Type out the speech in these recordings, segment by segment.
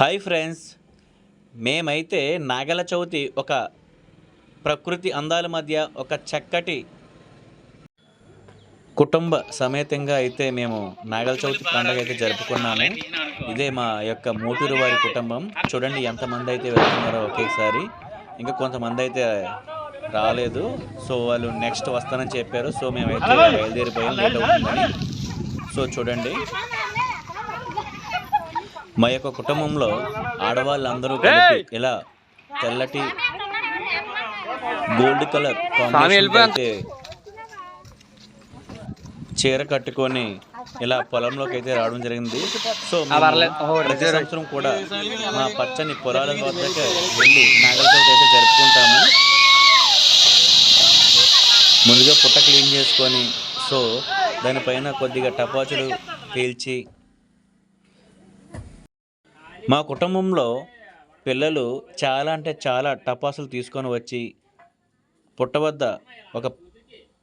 Hi friends, మేమైతే నాగల చవితి ఒక ప్రకృతి అందాల మధ్య ఒక చక్కటి కుటుంబ సమేతంగా అయితే మేము నాగల చవితి పండుగ అయితే జరుపుకున్నాము. ఇదే మా యొక్క మూటూరు వారి కుటుంబం. చూడండి ఎంతమంది అయితే వెళ్తున్నారో ఒకేసారి. ఇంకా కొంతమంది అయితే రాలేదు. సో వాళ్ళు నెక్స్ట్ వస్తానని చెప్పారు. సో మేమైతే బయలుదేరిపోయాం లేట్ అవుతుందని. సో చూడండి, మా యొక్క కుటుంబంలో ఆడవాళ్ళందరూ కలిపి ఇలా తెల్లటి గోల్డ్ కలర్ కాంబినేషన్ అయితే చీర కట్టుకొని ఇలా పొలంలోకి అయితే రావడం జరిగింది. సో ప్రతి సంవత్సరం కూడా మా పచ్చని పొలాల వద్దకు వెళ్ళి నాగల చవితి అయితే జరుపుకుంటాము. ముందుగా పుట్ట క్లీన్ చేసుకొని సో దానిపైన కొద్దిగా టపాసులు పేల్చి, మా కుటుంబంలో పిల్లలు చాలా అంటే చాలా టపాసులు తీసుకొని వచ్చి పుట్ట వద్ద ఒక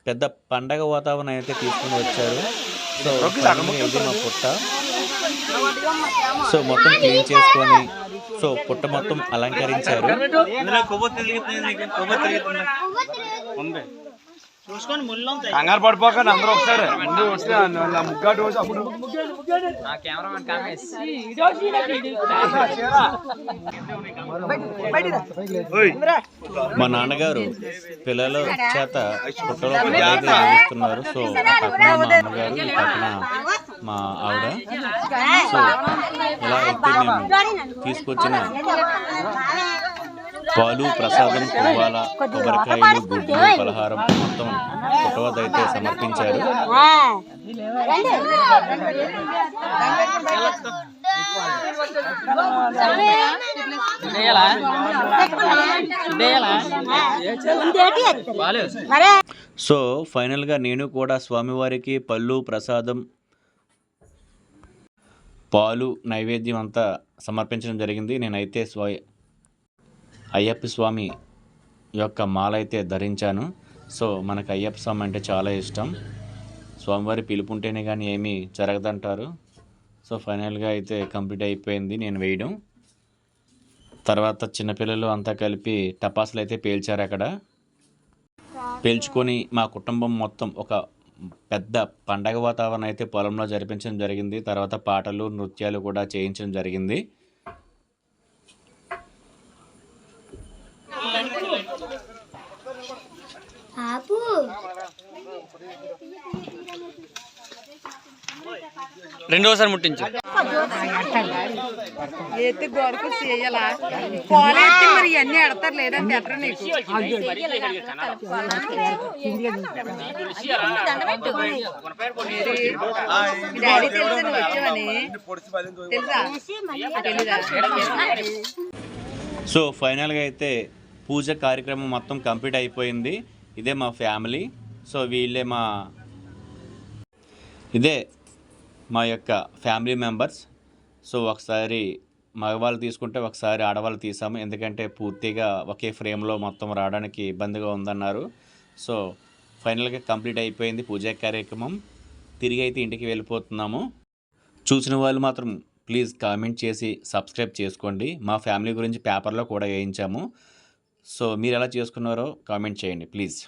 పెద్ద పండగ వాతావరణం అయితే తీసుకొని వచ్చారు. సో ఇది మా పుట్ట. సో మొత్తం క్లీన్ చేసుకొని సో పుట్ట మొత్తం అలంకరించారు. కంగారు పడిపోకండి, అందరూ ఒకసారి ముందు వస్తే ముగ్గాటి రోజు అప్పుడు మా నాన్నగారు పిల్లల చేత పుట్టలో వేయిస్తున్నారు. సో పక్కన మా అమ్మగారు, ఈ పక్కన మా ఆవిడ. సో ఇలా అయితే మేము తీసుకొచ్చిన పాలు, ప్రసాదం, పువ్వాల, కొబ్బరికాయలు, గుడ్లు, పలహారం మొత్తం పుట్ట వద్ద అయితే సమర్పించారు. సో ఫైనల్గా నేను కూడా స్వామివారికి పళ్ళు, ప్రసాదం, పాలు, నైవేద్యం అంతా సమర్పించడం జరిగింది. నేనైతే అయ్యప్ప స్వామి యొక్క మాల అయితే ధరించాను. సో మనకు అయ్యప్ప స్వామి అంటే చాలా ఇష్టం. స్వామివారి పిలుపుంటేనే కానీ ఏమీ జరగదంటారు. సో ఫైనల్గా అయితే కంప్లీట్ అయిపోయింది నేను వేయడం. తర్వాత చిన్నపిల్లలు అంతా కలిపి టపాసులు అయితే పేల్చారు. అక్కడ పేల్చుకొని మా కుటుంబం మొత్తం ఒక పెద్ద పండగ వాతావరణం అయితే పొలంలో జరిపించడం జరిగింది. తర్వాత పాటలు, నృత్యాలు కూడా చేయించడం జరిగింది. రెండోసారి ముట్టించు ఎత్తి గోడకు చేయాలా పోలెత్తి మరి ఇవన్నీ ఎడతారు లేదంటే ఎట్రా నీకు డాడీ తెలుసా నువ్వు వచ్చావని తెలుసా? సో ఫైనల్గా అయితే పూజ కార్యక్రమం మొత్తం కంప్లీట్ అయిపోయింది. ఇదే మా ఫ్యామిలీ. సో ఇదే మా యొక్క ఫ్యామిలీ మెంబర్స్. సో ఒకసారి మగవాళ్ళు తీసుకుంటే ఒకసారి ఆడవాళ్ళు తీసాము, ఎందుకంటే పూర్తిగా ఒకే ఫ్రేమ్లో మొత్తం రావడానికి ఇబ్బందిగా ఉందన్నారు. సో ఫైనల్గా కంప్లీట్ అయిపోయింది పూజా కార్యక్రమం. తిరిగి అయితే ఇంటికి వెళ్ళిపోతున్నాము. చూసిన వాళ్ళు మాత్రం ప్లీజ్ కామెంట్ చేసి సబ్స్క్రైబ్ చేసుకోండి. మా ఫ్యామిలీ గురించి పేపర్లో కూడా వేయించాము. సో మీరు ఎలా చేసుకున్నారో కామెంట్ చేయండి ప్లీజ్.